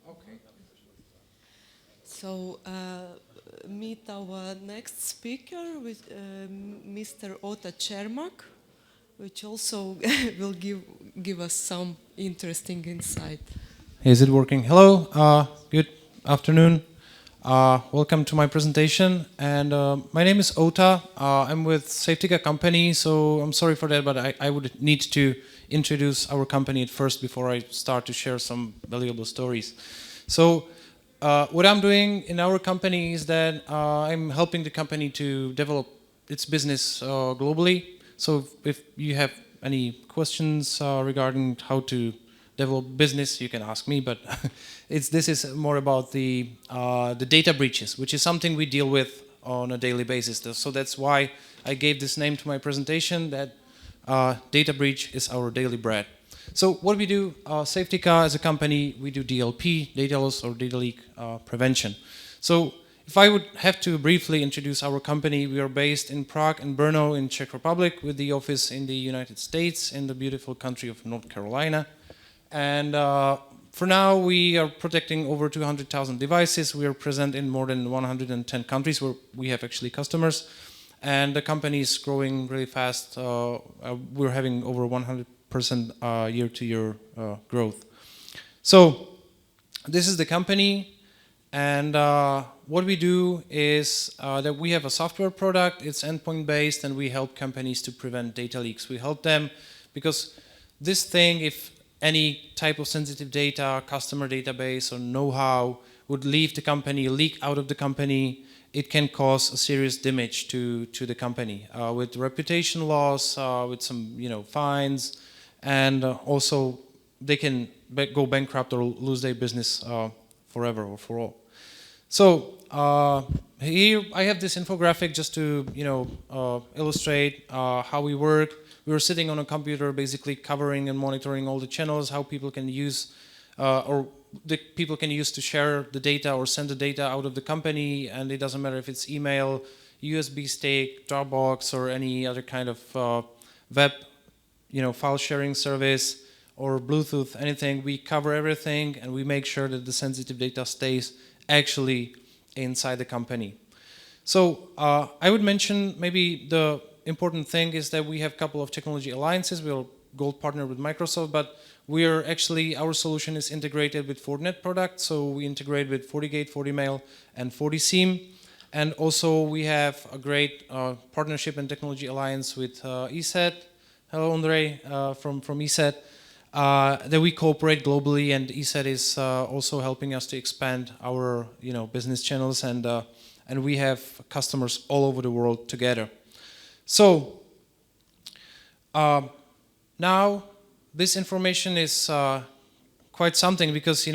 Okay. So meet our next speaker with Mr. Ota Čermák, which also will give us some interesting insight. Is it working? Hello, good afternoon. Welcome to my presentation. And my name is Ota. I'm with Safetica company, so I'm sorry for that, but I would need to introduce our company at first before I start to share some valuable stories. So what I'm doing in our company is that I'm helping the company to develop its business globally. So if you have any questions regarding how to develop business, you can ask me, but this is more about the data breaches, which is something we deal with on a daily basis. So that's why I gave this name to my presentation, that data breach is our daily bread. So what we do, Safetica as a company, we do DLP, data loss or data leak prevention. So if I would have to briefly introduce our company, we are based in Prague and Brno in Czech Republic with the office in the United States in the beautiful country of North Carolina. And for now, we are protecting over 200,000 devices. We are present in more than 110 countries where we have actually customers. And the company is growing really fast. We're having over 100% year-to-year growth. So this is the company. And what we do is that we have a software product. It's endpoint-based, and we help companies to prevent data leaks. We help them because this thing, if any type of sensitive data, customer database or know-how would leave the company, leak out of the company, it can cause a serious damage to the company with reputation loss, with some fines, and also they can go bankrupt or lose their business forever or for all. So here I have this infographic just to illustrate how we work. We were sitting on a computer basically covering and monitoring all the channels, how people can use or the people can use to share the data or send the data out of the company, and it doesn't matter if it's email, USB stick, Dropbox, or any other kind of web file sharing service or Bluetooth, anything. We cover everything and we make sure that the sensitive data stays actually inside the company. So I would mention maybe the important thing is that we have a couple of technology alliances. We are gold partner with Microsoft, but we are actually, our solution is integrated with Fortinet products. So we integrate with FortiGate, FortiMail, and FortiSIEM. And also we have a great partnership and technology alliance with ESET. Hello, Andre, from ESET. That we cooperate globally, and ESET is also helping us to expand our business channels, and we have customers all over the world together. So now this information is quite something because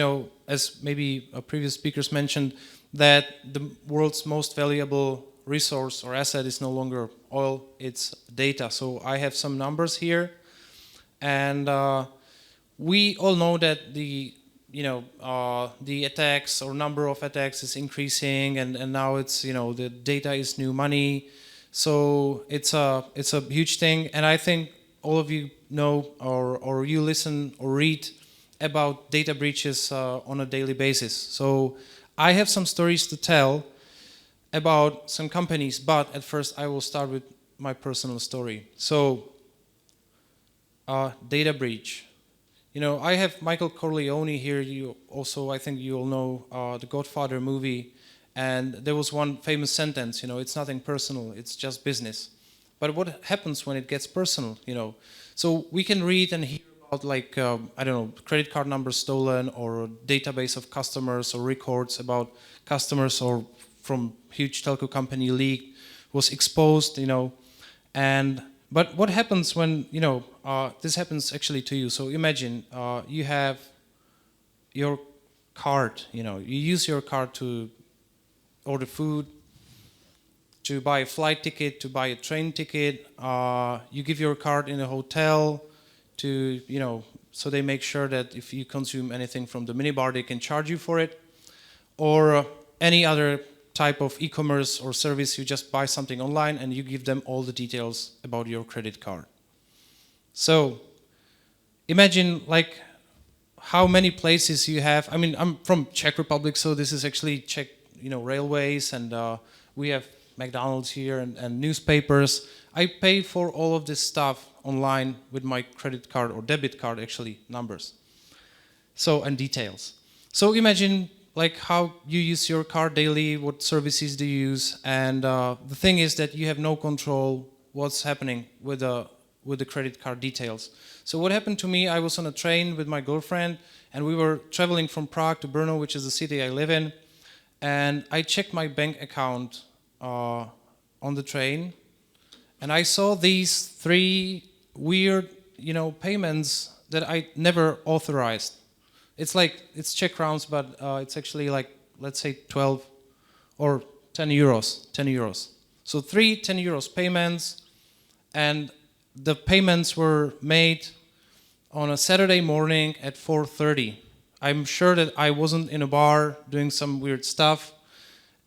as maybe previous speakers mentioned, that the world's most valuable resource or asset is no longer oil, it's data. So I have some numbers here, and we all know that the attacks or number of attacks is increasing, and now it's the data is new money. So it's a huge thing, and I think all of you know or you listen or read about data breaches on a daily basis. So I have some stories to tell about some companies, but at first I will start with my personal story. So data breach. I have Michael Corleone here. I think you all know the Godfather movie. And there was one famous sentence, it's nothing personal, it's just business. But what happens when it gets personal, So we can read and hear about I don't know, credit card numbers stolen or a database of customers or records about customers or from huge telco company leaked, was exposed, But what happens when, this happens actually to you? So imagine you have your card, you use your card to order food, to buy a flight ticket, to buy a train ticket. You give your card in a hotel to, so they make sure that if you consume anything from the minibar, they can charge you for it. Or any other type of e-commerce or service, you just buy something online and you give them all the details about your credit card. So imagine how many places you have. I mean, I'm from Czech Republic, so this is actually Czech, railways, and we have McDonald's here and newspapers. I pay for all of this stuff online with my credit card or debit card, actually, numbers. So, and details. So imagine like how you use your car daily, what services do you use, and the thing is that you have no control what's happening with the credit card details. So what happened to me, I was on a train with my girlfriend, and we were traveling from Prague to Brno, which is the city I live in, and I checked my bank account on the train, and I saw these 3 weird, payments that I never authorized. It's Czech crowns, but it's actually like, let's say 12 or 10 euros. So 3 10 euros payments, and the payments were made on a Saturday morning at 4:30. I'm sure that I wasn't in a bar doing some weird stuff,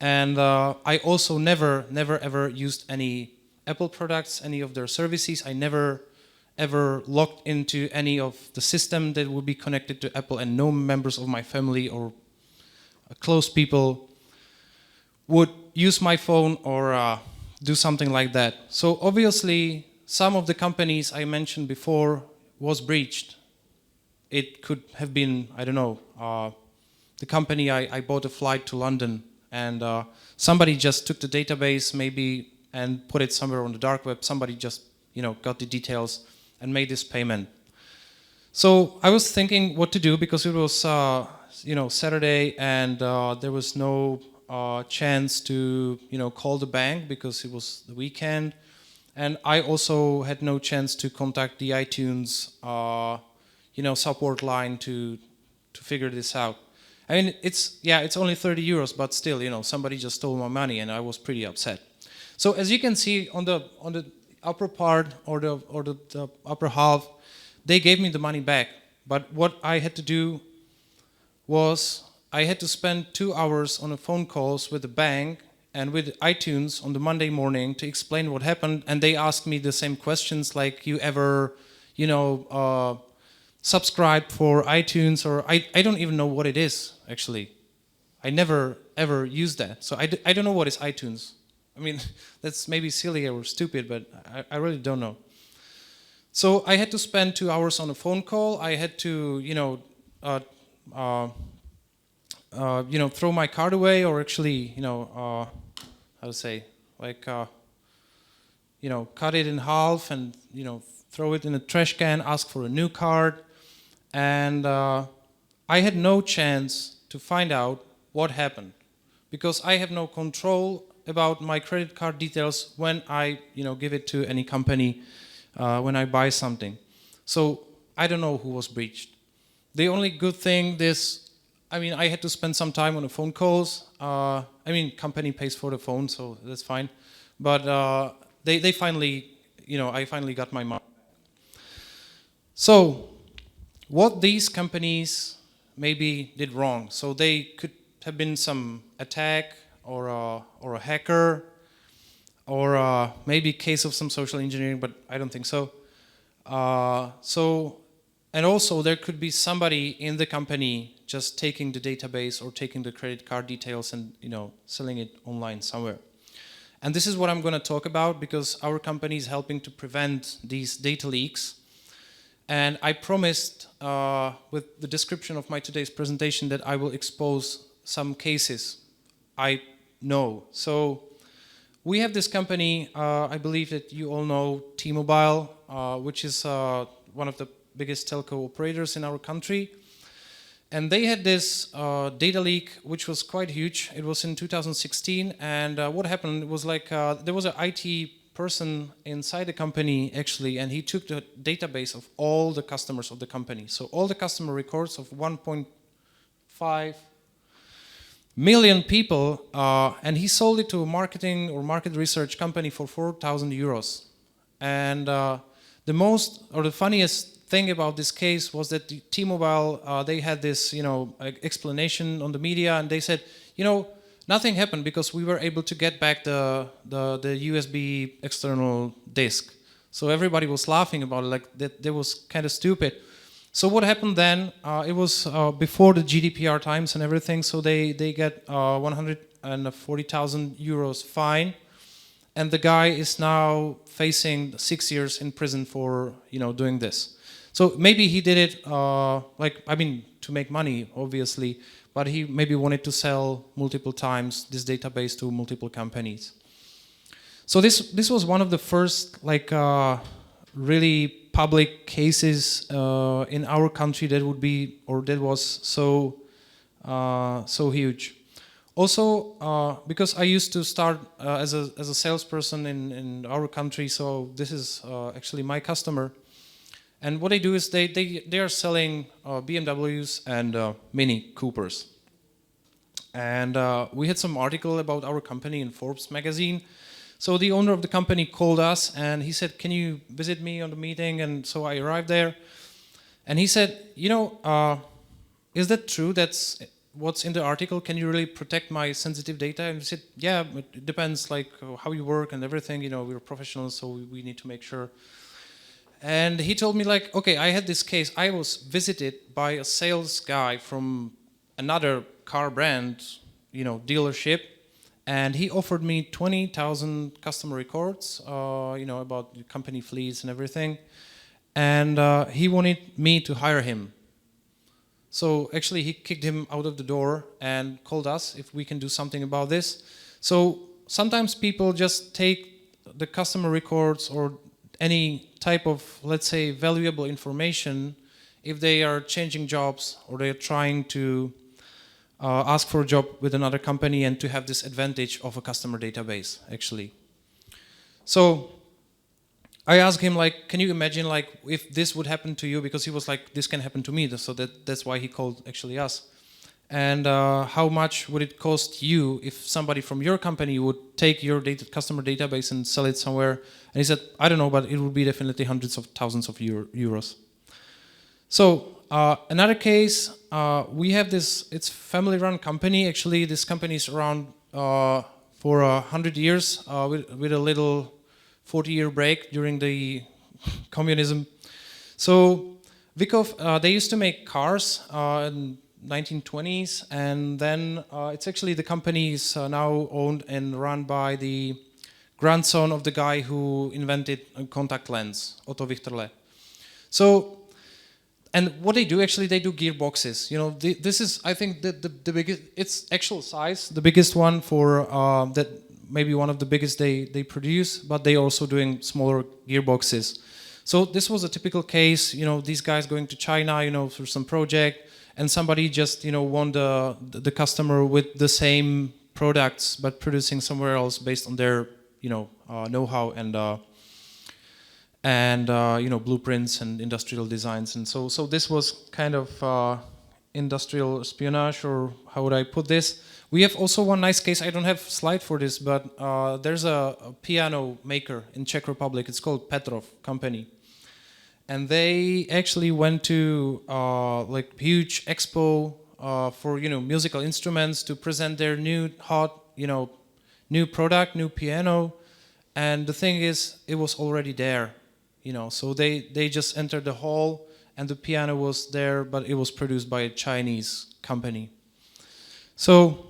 and I also never ever used any Apple products, any of their services. I never ever logged into any of the system that would be connected to Apple, and no members of my family or close people would use my phone or do something like that. So obviously, some of the companies I mentioned before was breached. It could have been, I don't know, the company I bought a flight to London, and somebody just took the database maybe and put it somewhere on the dark web. Somebody just, got the details and made this payment. So I was thinking what to do, because it was, Saturday, and there was no chance to, call the bank because it was the weekend. And I also had no chance to contact the iTunes, support line to figure this out. I mean, it's only 30 euros, but still, somebody just stole my money, and I was pretty upset. So as you can see on the upper part or the upper half, they gave me the money back. But what I had to do was I had to spend 2 hours on a phone calls with the bank and with iTunes on the Monday morning to explain what happened, and they asked me the same questions like, you ever, subscribe for iTunes, or I don't even know what it is, actually. I never ever used that, so I don't know what is iTunes. I mean, that's maybe silly or stupid, but I really don't know. So I had to spend 2 hours on a phone call. I had to, throw my card away, or actually, how to say, like, cut it in half and, throw it in a trash can, ask for a new card. And I had no chance to find out what happened, because I have no control about my credit card details when I, give it to any company, when I buy something. So I don't know who was breached. The only good thing I had to spend some time on the phone calls. Company pays for the phone, so that's fine. But they finally, I finally got my money. So what these companies maybe did wrong. So they could have been some attack or a hacker, or maybe case of some social engineering, but I don't think so. And also there could be somebody in the company just taking the database or taking the credit card details and selling it online somewhere. And this is what I'm going to talk about, because our company is helping to prevent these data leaks. And I promised with the description of my today's presentation that I will expose some cases I know. So we have this company, I believe that you all know TMobile, which is one of the biggest telco operators in our country. And they had this data leak, which was quite huge. It was in 2016, and what happened was like there was an IT person inside the company actually, and he took the database of all the customers of the company. So all the customer records of 1.5 million people, and he sold it to a marketing or market research company for 4,000 euros. And the funniest thing about this case was that the T-Mobile, they had this, explanation on the media, and they said, nothing happened because we were able to get back the USB external disk. So everybody was laughing about it, like that was kind of stupid. So what happened then? It was before the GDPR times and everything. So they get 140,000 euros fine, and the guy is now facing 6 years in prison for doing this. So maybe he did it to make money, obviously, but he maybe wanted to sell multiple times this database to multiple companies. So this was one of the first really public cases in our country that was so huge. Also, because I used to start as a salesperson in our country, so this is actually my customer. And what they do is they are selling BMWs and Mini Coopers. And we had some article about our company in Forbes magazine. So the owner of the company called us and he said, "Can you visit me on the meeting?" And so I arrived there. And he said, "Is that true? That's what's in the article? Can you really protect my sensitive data?" And we said, "Yeah, it depends how you work and everything. We're professionals, so we need to make sure." And he told me okay, I had this case. I was visited by a sales guy from another car brand, dealership, and he offered me 20,000 customer records, about the company fleets and everything, and he wanted me to hire him. So actually, he kicked him out of the door and called us if we can do something about this. So sometimes people just take the customer records or any type of, let's say, valuable information if they are changing jobs or they're trying to ask for a job with another company and to have this advantage of a customer database, actually. So I asked him, can you imagine, if this would happen to you? Because he was like, this can happen to me, so that's why he called actually us. And how much would it cost you if somebody from your company would take your customer database and sell it somewhere? And he said, I don't know, but it would be definitely hundreds of thousands of euros. So another case, we have this, it's family-run company. Actually, this company is around for 100 years with a little 40-year break during the communism. So Vikov, they used to make cars in 1920s, and then it's actually the company is now owned and run by the grandson of the guy who invented a contact lens, Otto Wichterle. So, and what they do actually, they do gearboxes. This is, I think, the biggest. It's actual size, the biggest one for that. Maybe one of the biggest they produce, but they're also doing smaller gearboxes. So this was a typical case. These guys going to China, for some project. And somebody just, want the customer with the same products, but producing somewhere else based on their, know-how and blueprints and industrial designs. And so this was kind of industrial espionage, or how would I put this? We have also one nice case. I don't have a slide for this, but there's a piano maker in Czech Republic. It's called Petrov Company. And they actually went to huge expo for musical instruments to present their new hot new product, new piano. And the thing is, it was already there, So they just entered the hall, and the piano was there, but it was produced by a Chinese company. So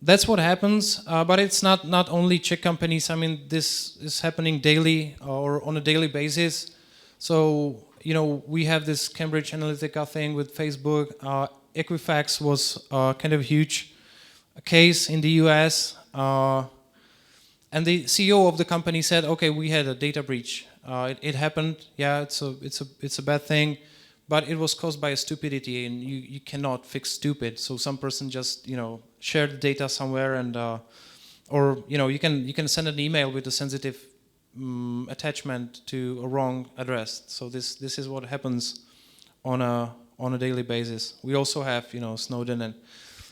that's what happens, but it's not only Czech companies. I mean, this is happening daily or on a daily basis. So, we have this Cambridge Analytica thing with Facebook. Equifax was kind of a huge case in the US. And the CEO of the company said, okay, we had a data breach. It happened. Yeah, it's a bad thing. But it was caused by a stupidity, and you cannot fix stupid. So some person just shared the data somewhere, and or you can send an email with a sensitive attachment to a wrong address. So this is what happens on a daily basis. We also have Snowden, and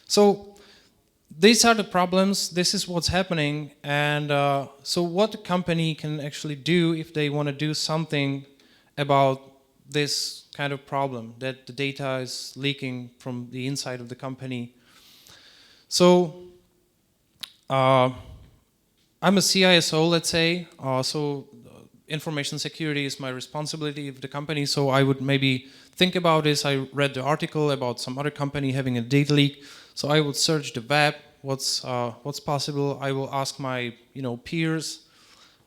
so these are the problems. This is what's happening, and so what the company can actually do if they want to do something about this kind of problem, that the data is leaking from the inside of the company. So I'm a CISO, let's say. So information security is my responsibility of the company, so I would maybe think about this. I read the article about some other company having a data leak, so I would search the web, what's possible. I will ask my peers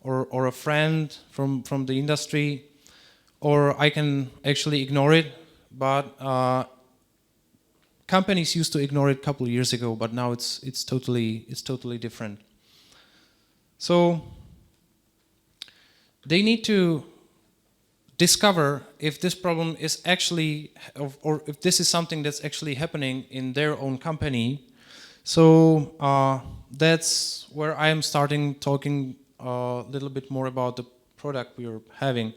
or a friend from the industry, or I can actually ignore it. But companies used to ignore it a couple of years ago, but now it's totally different. So they need to discover if this problem is actually, or if this is something that's actually happening in their own company. So that's where I am starting talking a little bit more about the product we are having.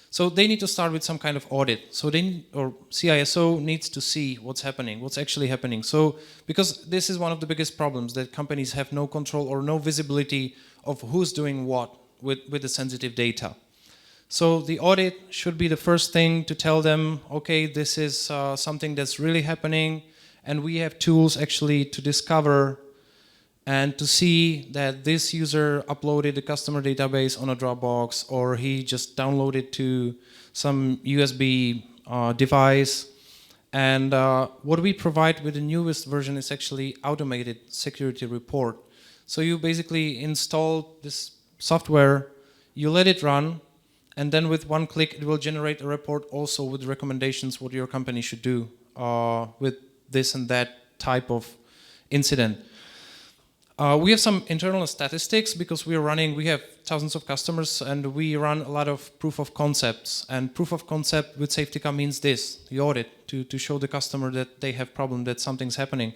So they need to start with some kind of audit. So or CISO needs to see what's happening, what's actually happening. So because this is one of the biggest problems, that companies have no control or no visibility of who's doing what with the sensitive data. So the audit should be the first thing to tell them, okay, this is something that's really happening, and we have tools actually to discover and to see that this user uploaded the customer database on a Dropbox, or he just downloaded to some USB device. And what we provide with the newest version is actually automated security report. So you basically install this software, you let it run, and then with one click it will generate a report also with recommendations what your company should do with this and that type of incident. We have some internal statistics because we have thousands of customers, and we run a lot of proof of concepts. And proof of concept with Safetica means this, the audit, to show the customer that they have problem, that something's happening.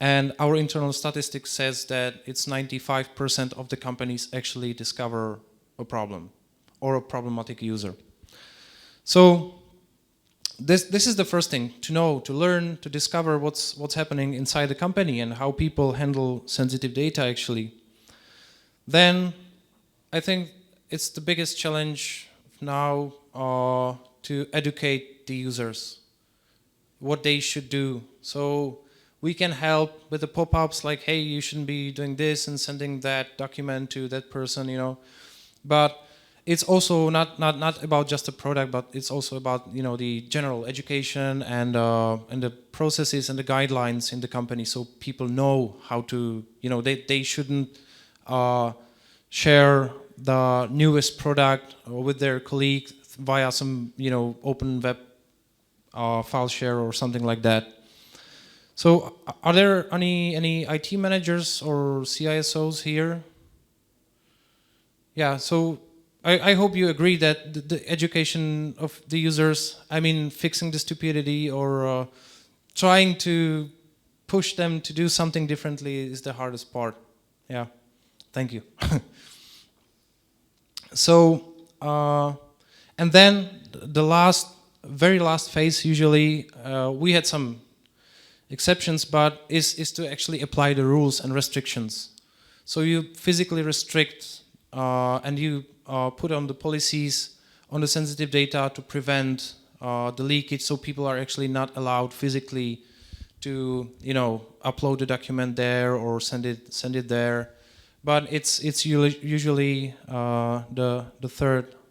And our internal statistics says that it's 95% of the companies actually discover a problem or a problematic user. So this is the first thing, to know, to learn, to discover what's happening inside the company and how people handle sensitive data actually. Then I think it's the biggest challenge now to educate the users what they should do. So we can help with the pop-ups like, hey, you shouldn't be doing this and sending that document to that person, But it's also not about just the product, but it's also about the general education and the processes and the guidelines in the company, so people know how to they shouldn't share the newest product with their colleague via some open web file share or something like that. So are there any IT managers or CISOs here? Yeah, so I hope you agree that the education of the users, fixing the stupidity or trying to push them to do something differently is the hardest part. Yeah, thank you. So, and then the very last phase, usually, we had some exceptions, but is to actually apply the rules and restrictions. So you physically restrict and you put on the policies on the sensitive data to prevent the leakage, so people are actually not allowed physically to upload the document there or send it there. But it's usually the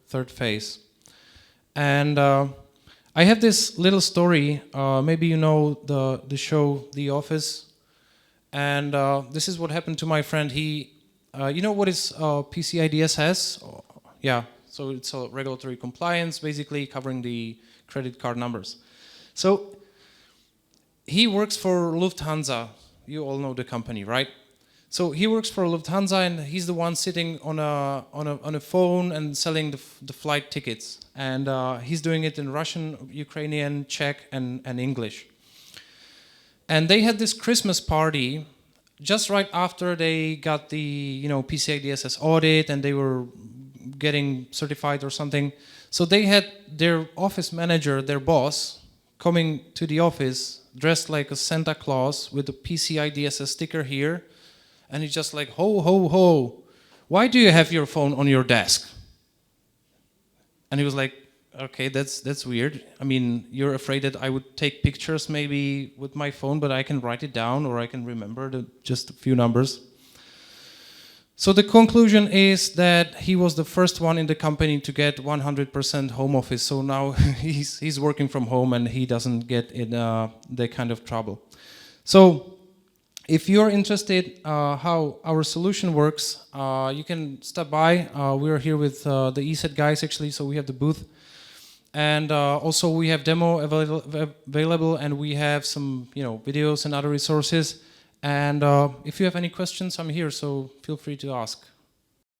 third phase. And I have this little story. Maybe you know the show The Office, and this is what happened to my friend. He, you know what is PCI DSS? Yeah, so it's a regulatory compliance, basically covering the credit card numbers. So he works for Lufthansa. You all know the company, right? So he works for Lufthansa, and he's the one sitting on a phone and selling the flight tickets. And he's doing it in Russian, Ukrainian, Czech, and English. And they had this Christmas party just right after they got the PCI DSS audit, and they were getting certified or something. So they had their office manager, their boss, coming to the office dressed like a Santa Claus with a PCI DSS sticker here. And he's just like, ho, ho, ho, why do you have your phone on your desk? And he was like, okay, that's weird. You're afraid that I would take pictures maybe with my phone, but I can write it down or I can remember just a few numbers. So the conclusion is that he was the first one in the company to get 100% home office. So now he's working from home and he doesn't get in that kind of trouble. So if you're interested how our solution works, you can stop by. We're here with the ESET guys actually, so we have the booth. And also we have demo available, and we have some videos and other resources. And if you have any questions, I'm here, so feel free to ask.